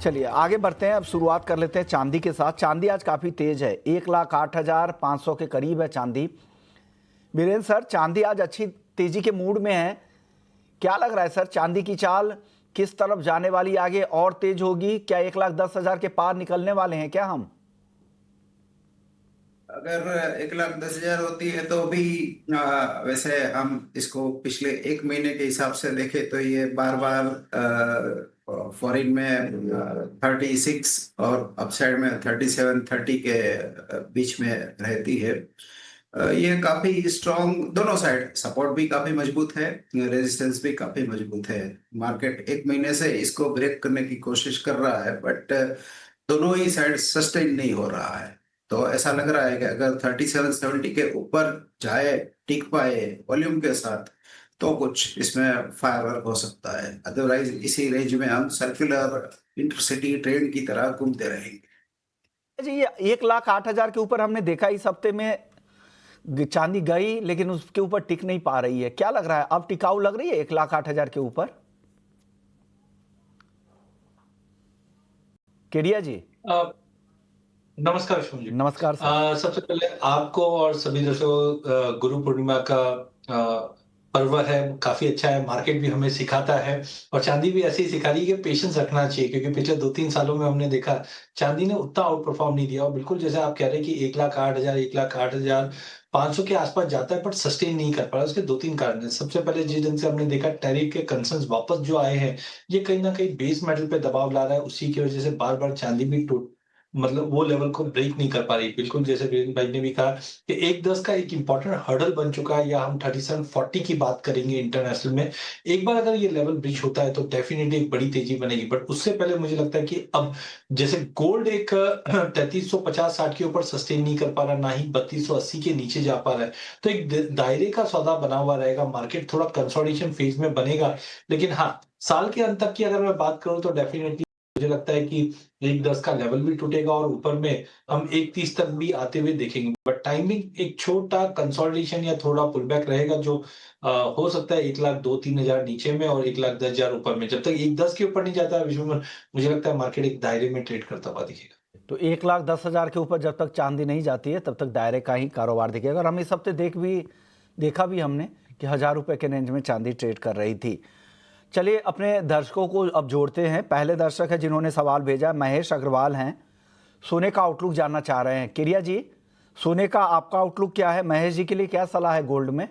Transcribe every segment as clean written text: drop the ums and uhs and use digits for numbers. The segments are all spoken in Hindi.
चलिए आगे बढ़ते हैं। अब शुरुआत कर लेते हैं चांदी के साथ। चांदी आज काफ़ी तेज है, 1,08,500 के करीब है चांदी। वीरेंद्र सर, चांदी आज अच्छी तेजी के मूड में है, क्या लग रहा है सर? चांदी की चाल किस तरफ जाने वाली, आगे और तेज होगी क्या? 1,10,000 के पार निकलने वाले हैं क्या हम? अगर 1,10,000 होती है तो भी वैसे हम इसको पिछले एक महीने के हिसाब से देखें तो ये बार बार फॉरेन में 36 और अपसाइड में 37-30 के बीच में रहती है। ये काफी स्ट्रॉन्ग, दोनों साइड सपोर्ट भी काफी मजबूत है, रेजिस्टेंस भी काफी मजबूत है। मार्केट एक महीने से इसको ब्रेक करने की कोशिश कर रहा है, बट दोनों ही साइड सस्टेन नहीं हो रहा है। तो ऐसा लग रहा है कि अगर 37-70 के ऊपर जाए, टिक पाए वॉल्यूम के साथ, तो कुछ इसमें फायरवर्क हो सकता है। अदरवाइज इसी रेंज में हम सर्कुलर इंटरसिटी ट्रेन की तरह घूमते रहेंगे। जी, ये 1,08,000 के ऊपर हमने देखा इस हफ्ते में चांदी गई, लेकिन उसके ऊपर टिक नहीं पा रही है। क्या लग रहा है, अब टिकाऊ लग रही है 1,08,000 के ऊपर? केडिया जी नमस्कार शुभ जी। नमस्कार सर। सबसे पहले आपको और सभी दर्शकों गुरु पूर्णिमा का पर्व है, काफी अच्छा है। मार्केट भी हमें सिखाता है और चांदी भी ऐसे ही सिखा रही है कि पेशेंस रखना चाहिए, क्योंकि पिछले 2-3 सालों में हमने देखा चांदी ने उतना आउट परफॉर्म नहीं दिया। और बिल्कुल जैसे आप कह रहे हैं कि 1,08,000 1,08,500 के आसपास जाता है, बट सस्टेन नहीं कर पा रहा। उसके 2-3 कारण है। सबसे पहले जिस दिन से हमने देखा टैरिफ के कंसर्न्स वापस जो आए हैं, ये कहीं ना कहीं बेस मेटल पे दबाव ला रहा है। उसी की वजह से बार बार चांदी भी मतलब वो लेवल को ब्रेक नहीं कर पा रही। बिल्कुल जैसे वीरेंद्र भाई ने भी कहा कि 1.10 का एक इंपॉर्टेंट हर्डल बन चुका है, या हम 37-40 की बात करेंगे इंटरनेशनल में। एक बार अगर ये लेवल ब्रीच होता है तो डेफिनेटली एक बड़ी तेजी बनेगी। बट उससे पहले मुझे लगता है कि अब जैसे गोल्ड एक 3350-60 के ऊपर सस्टेन नहीं कर पा रहा, ना ही 3280 के नीचे जा पा रहा है, तो एक दायरे का सौदा बना हुआ रहेगा। मार्केट थोड़ा कंसोलिडेशन फेज में बनेगा। लेकिन हाँ, साल के अंत तक की अगर मैं बात करूं तो डेफिनेटली मुझे लगता है कि 1.10 का लेवल भी टूटेगा और ऊपर में हम 1.30 तक भी आते हुए देखेंगे। बट टाइमिंग एक छोटा कंसोलिडेशन या थोड़ा पुल बैक रहेगा, जो हो सकता है 1,02,000-3,000 नीचे में और 1,10,000 ऊपर में। जब तक 1.10 के ऊपर नहीं जाता है विश्व में, मुझे लगता है मार्केट एक दायरे में ट्रेड करता हुआ दिखेगा। तो 1,10,000 के ऊपर जब तक चांदी नहीं जाती है तब तक दायरे का ही कारोबार दिखेगा। और हम इस हफ्ते देखा भी हमने कि 1,000 रुपए के रेंज में चांदी ट्रेड कर रही थी। चलिए अपने दर्शकों को अब जोड़ते हैं। पहले दर्शक है जिन्होंने सवाल भेजा, महेश अग्रवाल हैं, सोने का आउटलुक जानना चाह रहे हैं। किरिया जी, सोने का आपका आउटलुक क्या है? महेश जी के लिए क्या सलाह है गोल्ड में?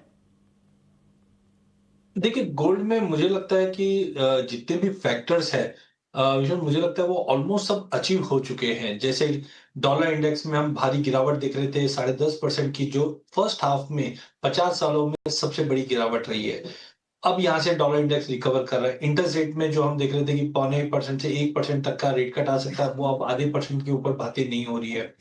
देखिए, गोल्ड में मुझे लगता है कि जितने भी फैक्टर्स है, मुझे लगता है वो ऑलमोस्ट सब अचीव हो चुके हैं। जैसे डॉलर इंडेक्स में हम भारी गिरावट देख रहे थे 10.5% की, जो फर्स्ट हाफ में 50 सालों में सबसे बड़ी गिरावट रही है। अब यहाँ से डॉलर इंडेक्स रिकवर कर रहा है। इंटरेस्ट रेट में जो हम देख रहे थे कि 0.25% से 1% तक का रेट कट आ सकता है, वो अब आधे परसेंट के ऊपर बातें नहीं हो रही है।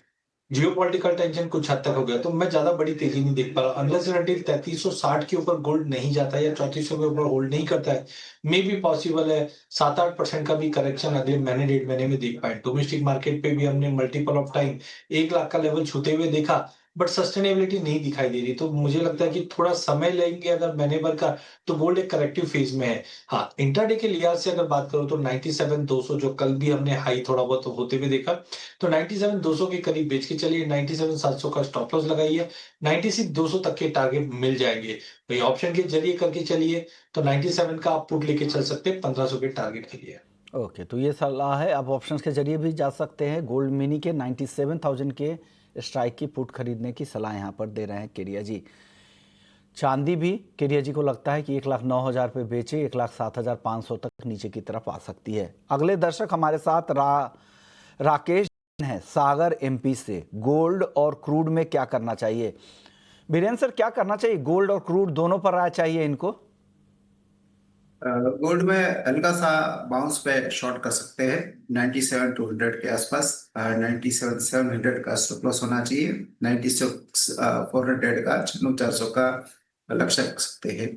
जियोपॉलिटिकल टेंशन कुछ हद तक हो गया, तो मैं ज्यादा बड़ी तेजी नहीं देख पा रहा। अनलेस एंड अनटिल 3360 के ऊपर गोल्ड नहीं जाता है या 3400 के ऊपर होल्ड नहीं करता है, मे भी पॉसिबल है 7-8% का भी करेक्शन अगले महीने 1.5 महीने में देख पाए। डोमेस्टिक मार्केट पे भी हमने मल्टीपल ऑफ टाइम 1 लाख का लेवल छूते हुए देखा, बट सस्टेनेबिलिटी नहीं दिखाई दे रही। तो मुझे लगता है कि थोड़ा समय लेंगे अगर महीने भर का, तो गोल्ड एक करेक्टिव फेज में है। हाँ, इंट्राडे के लिहाज से अगर बात करूं तो 97,200 जो कल भी हमने हाई थोड़ा बहुत होते हुए देखा, तो 97,200 के करीब बेच के चलिए। 97,700 का स्टॉप लॉस लगाइए। 96,200 तक के टारगेट मिल जाएंगे। तो ऑप्शन के जरिए करके चलिए, तो 97 का आप पुट लेके चल सकते हैं 1,500 के टारगेट के लिए। ओके, तो ये सलाह है। आप ऑप्शंस के जरिए भी जा सकते हैं। गोल्ड मिनी के 97,000 के स्ट्राइक की पुट खरीदने की सलाह यहाँ पर दे रहे हैं केरिया जी। चांदी भी केरिया जी को लगता है कि 1,09,000 पे बेचे, 1,07,500 तक नीचे की तरफ आ सकती है। अगले दर्शक हमारे साथ राकेश है, सागर एमपी से। गोल्ड और क्रूड में क्या करना चाहिए? बीरेन सर, क्या करना चाहिए? गोल्ड और क्रूड दोनों पर राय चाहिए इनको? गोल्ड में हल्का सा बाउंस पे शॉर्ट कर सकते हैं 97,200 के आसपास। 97,700 का स्टॉप लॉस होना चाहिए। 96,400 का 96,400 का लक्ष्य रख सकते हैं।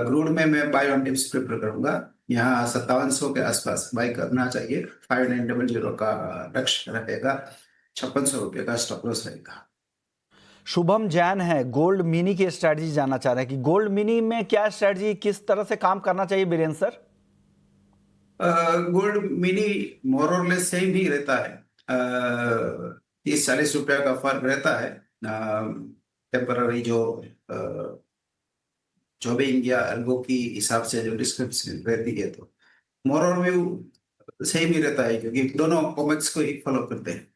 क्रूड में मैं बाय ऑन डिप्स प्रेफर करूंगा। यहाँ 5700 के आसपास बाय करना चाहिए। 5900 का लक्ष्य रहेगा। 5600 रुपये का स्टॉप लॉस रहेगा। शुभम जैन है, गोल्ड मिनी की स्ट्रेटजी जानना चाह रहे हैं कि गोल्ड मिनी में क्या स्ट्रेटजी, किस तरह से काम करना चाहिए बीरेन सर? गोल्ड मिनी मोर और लेस सेम ही रहता है। 30-40 रुपया का फर्क रहता है। टेम्पररी जॉबिंग या अल्गो की हिसाब से जो डिस्क्रिप्शन रहती है, तो मोर और व्यू सेम ही रहता है क्योंकि दोनों कॉमेक्स को ही फॉलो करते हैं।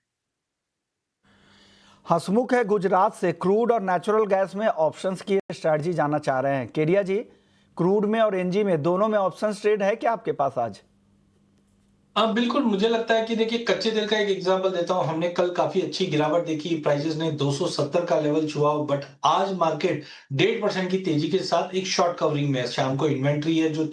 हसमुख है गुजरात से, क्रूड और नेचुरल गैस में ऑप्शंस की स्ट्रैटेजी जानना चाह रहे हैं। केडिया जी, क्रूड में और एनजी में दोनों में ऑप्शन ट्रेड है क्या आपके पास आज? हाँ, बिल्कुल मुझे लगता है कि देखिए कच्चे तेल का एक एग्जांपल देता हूँ। हमने कल काफी अच्छी गिरावट देखी, प्राइसेस ने 270 का लेवल छुआ, बट आज मार्केट 1.5% की तेजी के साथ एक शॉर्ट कवरिंग में है। शाम को इन्वेंट्री है जो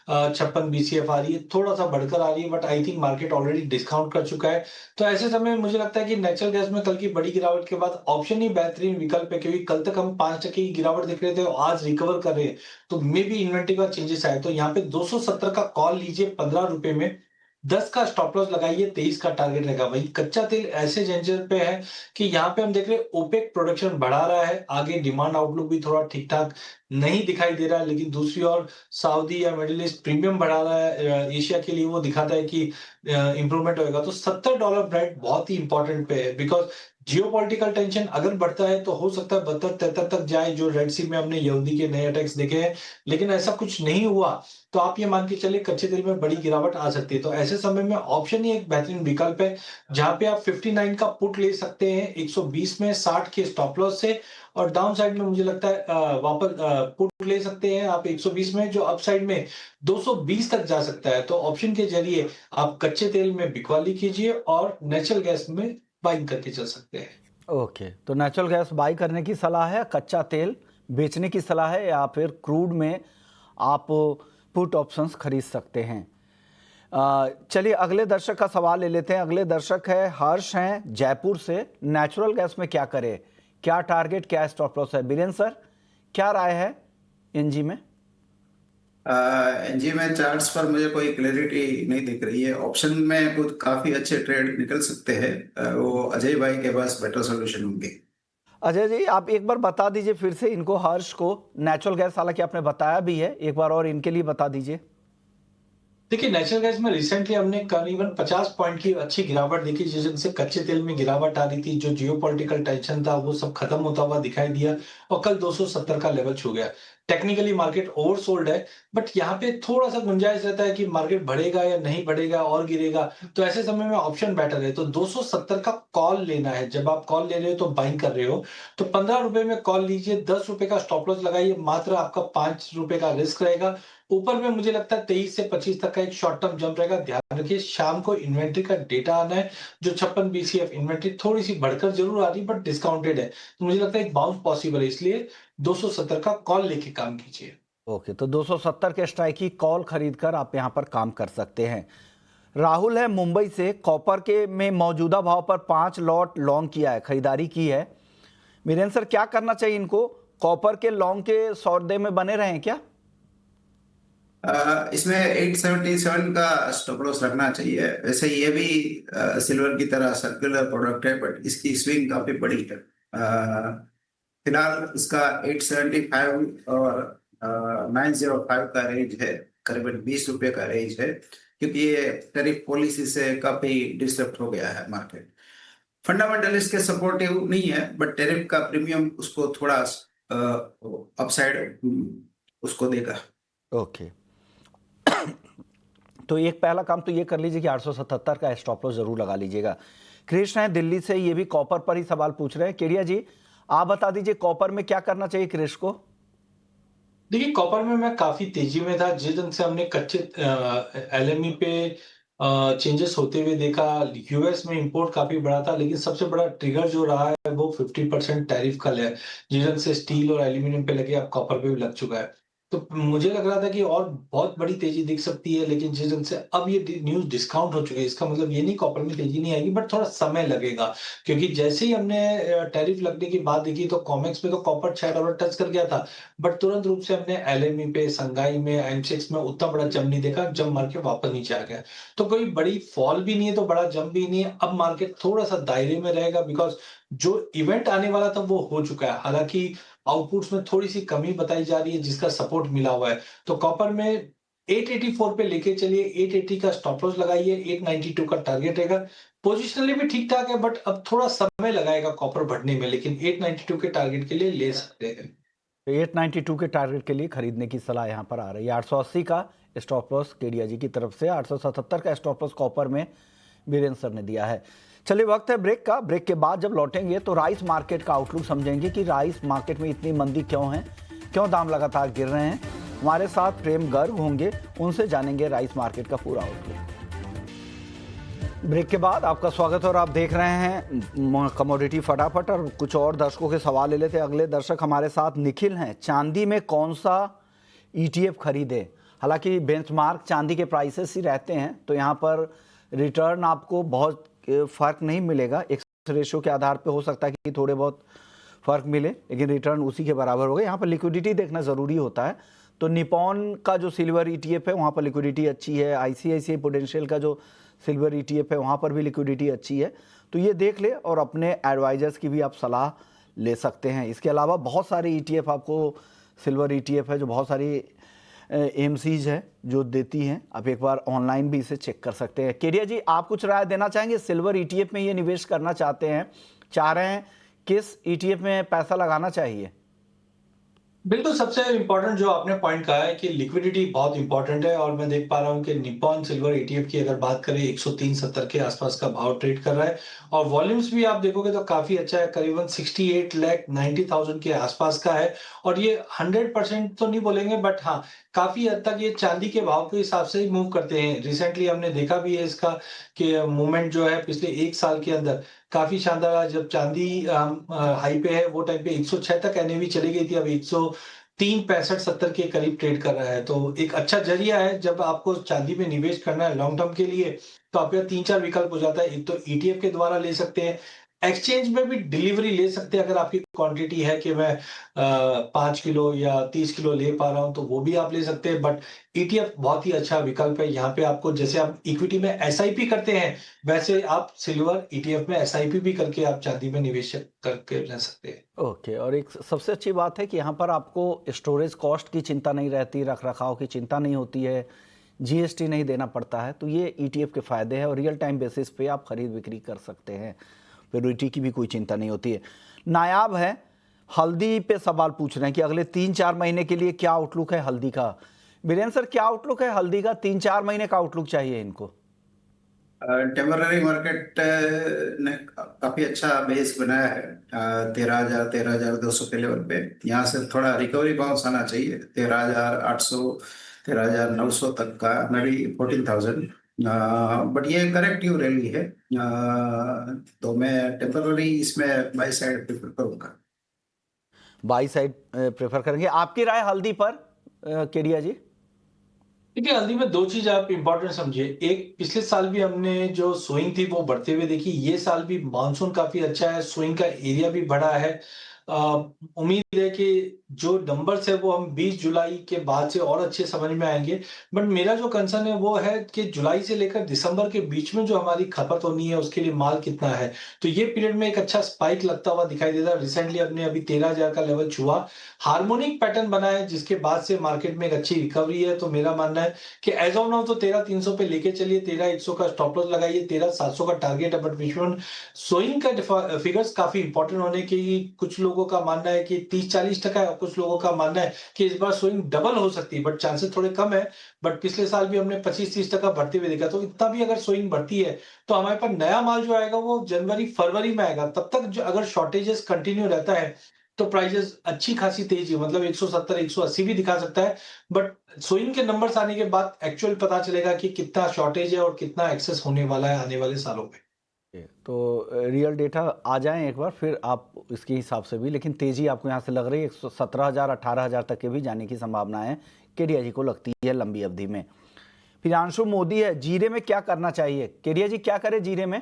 56 बीसीएफ आ रही है, थोड़ा सा बढ़कर आ रही है, but I think market already discount कर चुका है। तो ऐसे समय में मुझे लगता है कि नेचुरल गैस में कल की बड़ी गिरावट के बाद ऑप्शन ही बेहतरीन विकल्प है, क्योंकि कल तक हम 5% की गिरावट देख रहे थे और आज रिकवर कर रहे हैं, तो मे बी इन्वेंट्री का चेंजेस आए। तो यहाँ पे 270 का कॉल लीजिए 15 रुपए में, 10 का स्टॉप लॉस लगाइए, 23 का टारगेट रहेगा। वही कच्चा तेल ऐसे जंजर पे है कि यहाँ पे हम देख रहे हैं ओपेक प्रोडक्शन बढ़ा रहा है, आगे डिमांड आउटलुक भी थोड़ा ठीक ठाक नहीं दिखाई दे रहा है, लेकिन दूसरी ओर सऊदी या मिडिल ईस्ट प्रीमियम बढ़ा रहा है एशिया के लिए, वो दिखाता है कि इंप्रूवमेंट होगा। तो $70 ब्रेड बहुत ही इंपॉर्टेंट पे है, बिकॉज जियोपॉलिटिकल टेंशन अगर बढ़ता है तो हो सकता है 72-73 तक जाए, जो रेड सी में हमने यहूदी के नए अटैक्स देखे हैं, लेकिन ऐसा कुछ नहीं हुआ। तो आप ये मान के चलिए कच्चे तेल में बड़ी गिरावट आ सकती है। तो ऐसे समय में ऑप्शन ही एक बेहतरीन विकल्प है, जहां पे आप 59 का पुट ले सकते हैं 120 में 60 के स्टॉप लॉस से, और डाउन साइड में मुझे लगता है वापस पुट ले सकते हैं आप 120 में, जो अपसाइड में 220 तक जा सकता है। तो ऑप्शन के जरिए आप कच्चे तेल में बिकवाली कीजिए और नेचुरल गैस में बाइंग करके चल सकते हैं। ओके, तो नेचुरल गैस बाई करने की सलाह है, कच्चा तेल बेचने की सलाह है, या फिर क्रूड में आप पुट ऑप्शंस खरीद सकते हैं। चलिए अगले दर्शक का सवाल ले लेते हैं। अगले दर्शक है हर्ष हैं जयपुर से। नेचुरल गैस में क्या करें, क्या टारगेट, क्या स्टॉप लॉस है? बीरेन सर, क्या राय है एनजी में? एनजी में चार्ट्स पर मुझे कोई क्लैरिटी नहीं दिख रही है। ऑप्शन में कुछ काफी अच्छे ट्रेड निकल सकते हैं। वो अजय भाई के पास बेटर सोल्यूशन होंगे। अजय जी, आप एक बार बता दीजिए फिर से इनको, हर्ष को, नेचुरल गैस, हालांकि आपने बताया भी है, एक बार और इनके लिए बता दीजिए। देखिए नेचुरल गैस में रिसेंटली हमने करीबन 50 पॉइंट की अच्छी गिरावट देखी, जिससे कच्चे तेल में गिरावट आ रही थी, जो जियोपॉलिटिकल टेंशन था वो सब खत्म होता हुआ दिखाई दिया, और कल 270 का लेवल छू गया। टेक्निकली मार्केट ओवरसोल्ड है, बट यहाँ पे थोड़ा सा गुंजाइश रहता है कि मार्केट बढ़ेगा या नहीं बढ़ेगा और गिरेगा, तो ऐसे समय में ऑप्शन बेटर है। तो 270 का कॉल लेना है। जब आप कॉल ले रहे हो तो बाइंग कर रहे हो, तो 15 रुपए में कॉल लीजिए, 10 रुपए का स्टॉप लॉस लगाइए, मात्र आपका 5 रुपए का रिस्क रहेगा। ऊपर में मुझे लगता है 23 से 25 तक का एक शॉर्ट टर्म जंप रहेगा। ध्यान रखिए शाम को इन्वेंट्री का डेटा आना है, जो 56 बीसीएफ इन्वेंट्री थोड़ी सी बढ़कर जरूर आ रही है, बट डिस्काउंटेड है, तो मुझे लगता है एक बाउंस पॉसिबल है, इसलिए 270 का कॉल लेके काम कीजिए। ओके, तो 270 के स्ट्राइक की कॉल खरीदकर आप यहां पर काम कर सकते हैं। राहुल है मुंबई से, कॉपर के में मौजूदा भाव पर 5 लॉट लॉन्ग किया है, खरीदारी की है। वीरेन सर, क्या करना चाहिए इनको? कॉपर के लॉन्ग के सौदे में बने रहें क्या? इसमें 877 का स्टॉप लॉस रखना चाहिए। वैसे ये भी सिल्वर की तरह सर्कुलर प्रोडक्ट है, बट इसकी स्विंग काफी बड़ी है। फिलहाल इसका 875 और 905 का रेंज है, करीबन 20 रुपए का रेंज है, क्योंकि ये टैरिफ पॉलिसी से काफी डिस्टर्ब हो गया है मार्केट। फंडामेंटल इसके सपोर्टिव नहीं है, बट टैरिफ का प्रीमियम उसको थोड़ा अपसाइड उसको देगा। ओके, तो एक पहला काम तो ये कर लीजिए कि 877 का स्टॉप लॉस जरूर लगा लीजिएगा। कृष्ण है दिल्ली से, ये भी कॉपर पर ही सवाल पूछ रहे हैं। केडिया जी, आप बता दीजिए कॉपर में क्या करना चाहिए कृष्ण को? देखिए कॉपर में मैं काफी तेजी में था, जिस दिन से हमने कच्चे एलएमई पे चेंजेस होते हुए देखा। यूएस में इंपोर्ट काफी बड़ा था, लेकिन सबसे बड़ा ट्रिगर जो रहा है वो 50% टैरिफ का है, जिस दिन से स्टील और एल्यूमिनियम पे लगे, अब कॉपर पे भी लग चुका है। तो मुझे लग रहा था कि और बहुत बड़ी तेजी दिख सकती है, लेकिन जिस दिन से अब ये न्यूज डिस्काउंट हो चुकी है, इसका मतलब ये नहीं कॉपर में तेजी नहीं आएगी, बट थोड़ा समय लगेगा, क्योंकि जैसे ही हमने टैरिफ लगने की बात देखी तो कॉमेक्स पे तो कॉपर $6 टच कर गया था, बट तुरंत रूप से हमने एलएमई पे, संगाई में, एमसीएक्स में उतना बड़ा जंप नहीं देखा, जब मार्केट वापस नीचे आ गया। तो कोई बड़ी फॉल भी नहीं है, तो बड़ा जंप भी नहीं है। अब मार्केट थोड़ा सा दायरे में रहेगा, बिकॉज जो इवेंट आने वाला था वो हो चुका है। हालांकि आउटपुट्स में थोड़ी सी कमी बताई जा रही है, जिसका सपोर्ट मिला हुआ है। तो कॉपर में 884 पे लेके चलिए, 880 का स्टॉप लॉस लगाइए, 892 का टारगेट रहेगा। पोजिशनली भी ठीक-ठाक है, बट अब थोड़ा समय लगाएगा कॉपर बढ़ने में, लेकिन 892 के टारगेट के लिए ले सकते हैं। तो 892 के टारगेट के लिए खरीदने की सलाह यहाँ पर आ रही है। 880 का स्टॉप लॉस केडिया जी की तरफ से, 877 का स्टॉप लॉस कॉपर में बीरेन सर ने दिया है। चलिए वक्त है ब्रेक का। ब्रेक के बाद जब लौटेंगे तो राइस मार्केट का आउटलुक समझेंगे कि राइस मार्केट में इतनी मंदी क्यों है, क्यों दाम लगातार गिर रहे हैं। हमारे साथ प्रेम गर्ग होंगे, उनसे जानेंगे राइस मार्केट का पूरा आउटलुक। ब्रेक के बाद आपका स्वागत है और आप देख रहे हैं कमोडिटी फटाफट। और कुछ और दर्शकों के सवाल ले लेते हैं। अगले दर्शक हमारे साथ निखिल हैं। चांदी में कौन सा ETF खरीदे? हालांकि बेंचमार्क चांदी के प्राइसेस ही रहते हैं, तो यहाँ पर रिटर्न आपको बहुत फ़र्क नहीं मिलेगा। एक्स रेशियो के आधार पे हो सकता है कि थोड़े बहुत फ़र्क मिले, लेकिन रिटर्न उसी के बराबर होगा। यहाँ पर लिक्विडिटी देखना ज़रूरी होता है। तो निपॉन का जो सिल्वर ETF है वहाँ पर लिक्विडिटी अच्छी है। ICICI प्रूडेंशियल का जो सिल्वर ETF है वहाँ पर भी लिक्विडिटी अच्छी है। तो ये देख ले और अपने एडवाइजर्स की भी आप सलाह ले सकते हैं। इसके अलावा बहुत सारे ETF आपको सिल्वर ETF है जो बहुत सारी AMCs है जो देती हैं। आप एक बार ऑनलाइन भी इसे चेक कर सकते हैं। केडिया जी, आप कुछ राय देना चाहेंगे? सिल्वर ETF में ये निवेश करना चाहते हैं, चाह रहे हैं, किस ETF में पैसा लगाना चाहिए? बिल्कुल, सबसे इम्पोर्टेंट जो आपने पॉइंट कहा है कि लिक्विडिटी बहुत इम्पोर्टेंट है, और मैं देख पा रहा हूँ कि निप्पॉन सिल्वर ETF की अगर बात करें 103-70 के आसपास का भाव ट्रेड कर रहा है, और वॉल्यूम्स भी आप देखोगे तो काफी अच्छा है, करीबन 68,90,000 के आसपास का है। और ये 100% तो नहीं बोलेंगे, बट हाँ, काफी हद तक ये चांदी के भाव के हिसाब से ही मूव करते हैं। रिसेंटली हमने देखा भी है इसका कि मूवमेंट जो है पिछले 1 साल के अंदर काफी शानदार है। जब चांदी हाई पे है वो टाइम पे 106 तक NAV चली गई थी, अब 103.65-70 के करीब ट्रेड कर रहा है। तो एक अच्छा जरिया है जब आपको चांदी में निवेश करना है लॉन्ग टर्म के लिए, तो आपके 3-4 विकल्प हो जाता है। एक तो ETF के द्वारा ले सकते हैं, एक्सचेंज में भी डिलीवरी ले सकते हैं अगर आपकी क्वांटिटी है कि मैं 5 किलो या 30 किलो ले पा रहा हूं, तो वो भी आप ले सकते हैं। बट ETF बहुत ही अच्छा विकल्प है। यहाँ पे आपको, जैसे आप इक्विटी में SIP करते हैं, वैसे आप सिल्वर ETF में SIP भी करके आप चांदी में निवेश करके रह सकते हैं। ओके। और एक सबसे अच्छी बात है कि यहाँ पर आपको स्टोरेज कॉस्ट की चिंता नहीं रहती, रख रखाव की चिंता नहीं होती है, GST नहीं देना पड़ता है। तो ये ETF के फ़ायदे हैं और रियल टाइम बेसिस पे आप खरीद बिक्री कर सकते हैं। प्योरिटी की भी कोई चिंता नहीं होती है। नायाब है, हल्दी पे सवाल पूछ रहे हैं कि अगले 3-4 महीने के लिए क्या आउटलुक है हल्दी का? बीरेन सर, क्या आउटलुक है हल्दी का? 3-4 महीने का आउटलुक चाहिए इनको। टेम्पररी मार्केट ने काफी अच्छा बेस बनाया है 13,200 के लेवल पे। यहाँ से थोड़ा रिकवरी बाउंस आना चाहिए 13,800 13,900 तक का, मे बी 14,000। बट ये करेक्टिव रैली है, तो मैं टेम्पररी इसमें बाई साइड प्रेफर करूंगा। बाई साइड प्रेफर करेंगे। आपकी राय हल्दी पर केडिया जी? देखिए, हल्दी में 2 चीज आप इंपॉर्टेंट समझिए। एक, पिछले साल भी हमने जो सोइंग थी वो बढ़ते हुए देखी, ये साल भी मानसून काफी अच्छा है, सोइंग का एरिया भी बढ़ा है। उम्मीद है कि जो नंबर्स है वो हम 20 जुलाई के बाद से और अच्छे समझ में आएंगे। बट मेरा जो कंसर्न है वो है कि जुलाई से लेकर दिसंबर के बीच में जो हमारी खपत होनी है उसके लिए माल कितना है। तो ये पीरियड में एक अच्छा स्पाइक लगता हुआ दिखाई देता है। रिसेंटली हमने अभी 13,000 का लेवल छुआ, हार्मोनिक पैटर्न बना है जिसके बाद से मार्केट में एक अच्छी रिकवरी है। तो मेरा मानना है कि एज ऑफ नाउ तो 13,300 पे लेके चलिए, 13,100 का स्टॉप लॉस लगाइए, 13,700 का टारगेट है। बट विश्वन सोइंग का फिगर्स काफी इंपॉर्टेंट होने की, कुछ लोगों का मानना है कि 30-40% है, कुछ लोगों का मानना है कि इस बार सोइंग डबल हो सकती है, बट चांसेस थोड़े कम है। बट पिछले साल भी हमने 25-30% बढ़ते हुए देखा, तो इतना भी अगर सोइंग बढ़ती है तो हमारे पास नया माल जो आएगा वो जनवरी-फरवरी में आएगा। तब तक अगर शॉर्टेजेस कंटिन्यू रहता है तो प्राइजेस अच्छी खासी तेजी, मतलब 170-180 भी दिखा सकता है। बट सोइंग के नंबर्स आने के बाद एक्चुअल पता चलेगा कि कितना शॉर्टेज है और कितना एक्सेस होने वाला है आने वाले सालों में। तो रियल डेटा आ जाएं एक बार, फिर आप इसके हिसाब से भी। लेकिन तेजी आपको यहाँ से लग रही है 17,000 18,000 तक के भी जाने की संभावनाएं केडिया जी को लगती है लंबी अवधि में। प्रियांशु मोदी है, जीरे में क्या करना चाहिए? केडिया जी क्या करें जीरे में?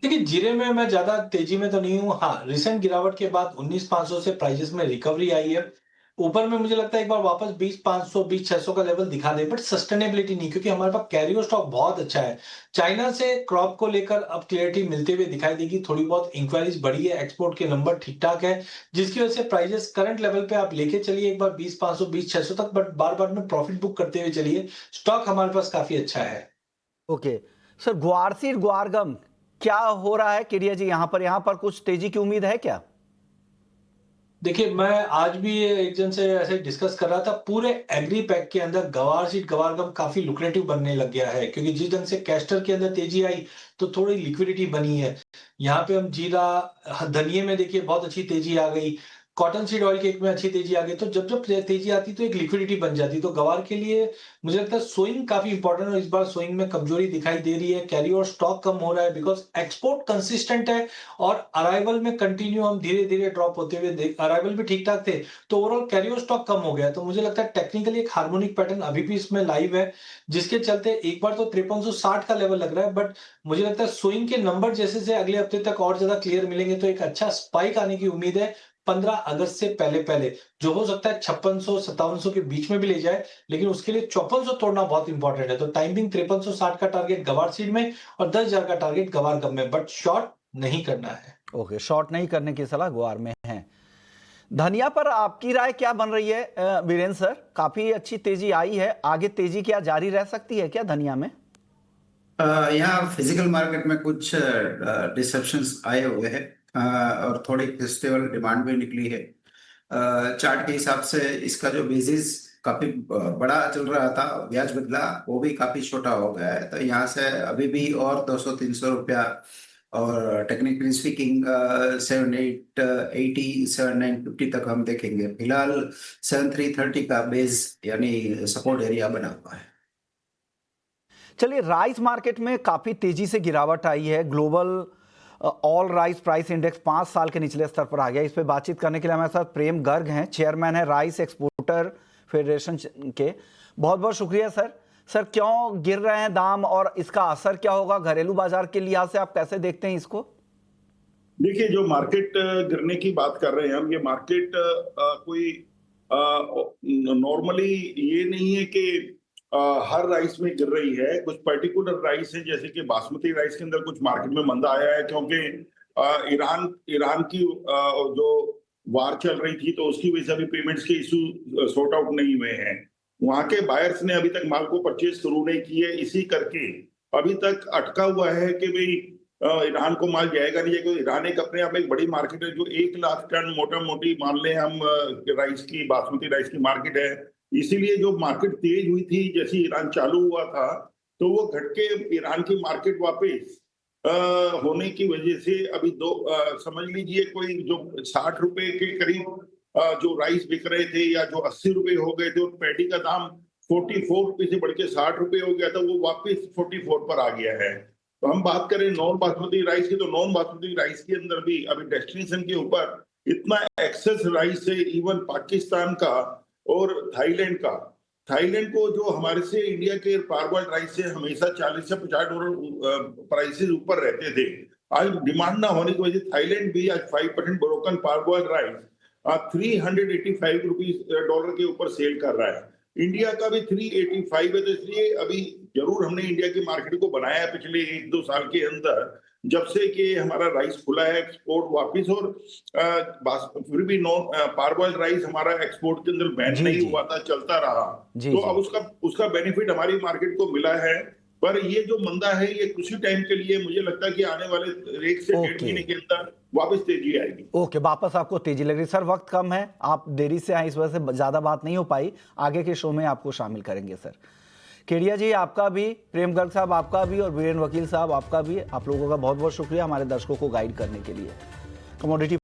देखिए, जीरे में मैं ज्यादा तेजी में तो नहीं हूँ। हाँ, रिसेंट गिरावट के बाद 19,500 से प्राइजेस में रिकवरी आई है। ऊपर में मुझे लगता है एक बार वापस 20,500 20,600 का लेवल दिखा दे, बट सस्टेनेबिलिटी नहीं, क्योंकि हमारे पास कैरियर स्टॉक बहुत अच्छा है। चाइना से क्रॉप को लेकर अब क्लियरिटी मिलते हुए दिखाई देगी, थोड़ी बहुत इंक्वायरीज बढ़ी है, एक्सपोर्ट के नंबर ठीक ठाक है, जिसकी वजह से प्राइजेस करंट लेवल पे आप लेके चलिए एक बार 20,500 20,600 तक, बट बार बार में प्रॉफिट बुक करते हुए चलिए। स्टॉक हमारे पास काफी अच्छा है। ओके सर, ग्वार सीड ग्वार गम क्या हो रहा है केडिया जी? यहाँ पर कुछ तेजी की उम्मीद है क्या? देखिए, मैं आज भी एक जन से ऐसे डिस्कस कर रहा था, पूरे एग्री पैक के अंदर गवार सीड गवार गम काफी लुक्रेटिव बनने लग गया है, क्योंकि जिस ढंग से कैस्टर के अंदर तेजी आई तो थोड़ी लिक्विडिटी बनी है। यहाँ पे हम जीरा धनिये में देखिए बहुत अच्छी तेजी आ गई, कॉटन सीड ऑयल केक में अच्छी तेजी आ गई, तो जब जब तेजी आती तो एक लिक्विडिटी बन जाती। तो गवार के लिए मुझे लगता है सोइंग काफी इंपॉर्टेंट है। इस बार सोइंग में कमजोरी दिखाई दे रही है, कैरी और स्टॉक कम हो रहा है, बिकॉज एक्सपोर्ट कंसिस्टेंट है और अराइवल में कंटिन्यू हम धीरे धीरे ड्रॉप होते हुए देख, अराइवल भी ठीक ठाक थे, तो ओवरऑल कैरियर स्टॉक कम हो गया। तो मुझे लगता है टेक्निकली एक हार्मोनिक पैटर्न अभी भी इसमें लाइव है, जिसके चलते एक बार तो 5360 का लेवल लग रहा है, बट मुझे लगता है स्विंग के नंबर जैसे से अगले हफ्ते तक और ज्यादा क्लियर मिलेंगे तो एक अच्छा स्पाइक आने की उम्मीद है 15 अगस्त से पहले पहले, जो हो सकता है 5600-5700 के बीच में भी ले जाए, लेकिन उसके लिए 5400 तोड़ना बहुत इंपॉर्टेंट है। तो टाइमिंग 5360 का टारगेट गवार सीड में और 10,000 का टारगेट गवार गम में, बट शॉर्ट नहीं करना है। ओके, शॉर्ट नहीं करने की सलाह ग्वार में है। धनिया पर आपकी राय क्या बन रही है वीरेंद्र सर? काफी अच्छी तेजी आई है, आगे तेजी क्या जारी रह सकती है क्या धनिया में? यहाँ फिजिकल मार्केट में कुछ डिसरप्शंस आए हुए हैं और थोड़ी फेस्टिवल डिमांड भी निकली है। चार्ट के हिसाब से इसका जो बेसिस काफी बड़ा चल रहा था, ब्याज बदला वो भी काफी छोटा हो गया है, तो यहाँ से अभी भी और 200-300 रुपया और टेक्निकली स्पीकिंग 7,880 7,950 तक हम देखेंगे। फिलहाल 7,330 का बेस यानी सपोर्ट एरिया बना हुआ है। चलिए, राइस मार्केट में काफी तेजी से गिरावट आई है। Global all rice price index 5 साल के निचले स्तर पर आ गया। इस पे बातचीत करने के लिए हमारे साथ प्रेम गर्ग हैं, चेयरमैन है राइस एक्सपोर्टर फेडरेशन के। बहुत बहुत शुक्रिया सर। सर, क्यों गिर रहे हैं दाम और इसका असर क्या होगा घरेलू बाजार के लिहाज से, आप कैसे देखते हैं इसको? देखिए, जो मार्केट गिरने की बात कर रहे हैं हम, ये मार्केट कोई नॉर्मली ये नहीं है कि हर राइस में गिर रही है। कुछ पर्टिकुलर राइस है, जैसे कि बासमती राइस के अंदर कुछ मार्केट में मंदा आया है, क्योंकि ईरान की जो वार चल रही थी तो उसकी वजह से अभी पेमेंट्स के इशू सॉर्ट आउट नहीं हुए हैं। वहां के बायर्स ने अभी तक माल को परचेज शुरू नहीं किए, इसी करके अभी तक अटका हुआ है कि भाई ईरान को माल जाएगा नहीं, क्योंकि ईरान एक अपने आप एक बड़ी मार्केट है, जो 1 लाख टन मोटा मोटी मान लें हम राइस की, बासमती राइस की मार्केट है। इसीलिए जो मार्केट तेज हुई थी जैसे ईरान चालू हुआ था, तो वो घट के ईरान की मार्केट वापस होने की वजह से अभी समझ लीजिए कोई जो 60 रुपए के करीब जो राइस बिक रहे थे या जो 80 रुपए हो गए थे, और पैडी का दाम 44 रुपए से बढ़ के 60 रुपए हो गया था, वो वापस 44 पर आ गया है। तो हम बात करें नॉन बासमती राइस की, तो नॉन बासमती राइस के अंदर भी अभी डेस्टिनेशन के ऊपर इतना एक्सेस राइस है, इवन पाकिस्तान का और थाईलैंड का। थाईलैंड को जो हमारे से इंडिया के पारबॉइल्ड राइस से हमेशा $40 से $50 प्राइसेस ऊपर रहते थे, आज डिमांड ना होने की वजह से थाईलैंड भी आज 5% ब्रोकन पारबॉइल्ड राइस $385 के ऊपर सेल कर रहा है। इंडिया का भी 385 है, तो इसलिए अभी जरूर हमने इंडिया की मार्केट को बनाया है पिछले 1-2 साल के अंदर, जब से कि हमारा राइस खुला है एक्सपोर्ट वापिस। और फिर भी नॉन पारबॉइल्ड राइस हमारा एक्सपोर्ट के अंदर बैन नहीं हुआ था, चलता रहा। तो अब उसका बेनिफिट हमारी मार्केट को मिला है। पर ये जो मंदा है ये कुछ ही टाइम के लिए, मुझे लगता है कि आने वाले 1 से 1.5 महीने के अंदर वापस तेजी आएगी। ओके, वापस आपको तेजी लग रही। सर, वक्त कम है, आप देरी से आए, इस वजह से ज्यादा बात नहीं हो पाई। आगे के शो में आपको शामिल करेंगे सर। केडिया जी आपका भी, प्रेम गर्ग साहब आपका भी और वीरेंद्र वकील साहब आपका भी, आप लोगों का बहुत बहुत शुक्रिया हमारे दर्शकों को गाइड करने के लिए। कमोडिटी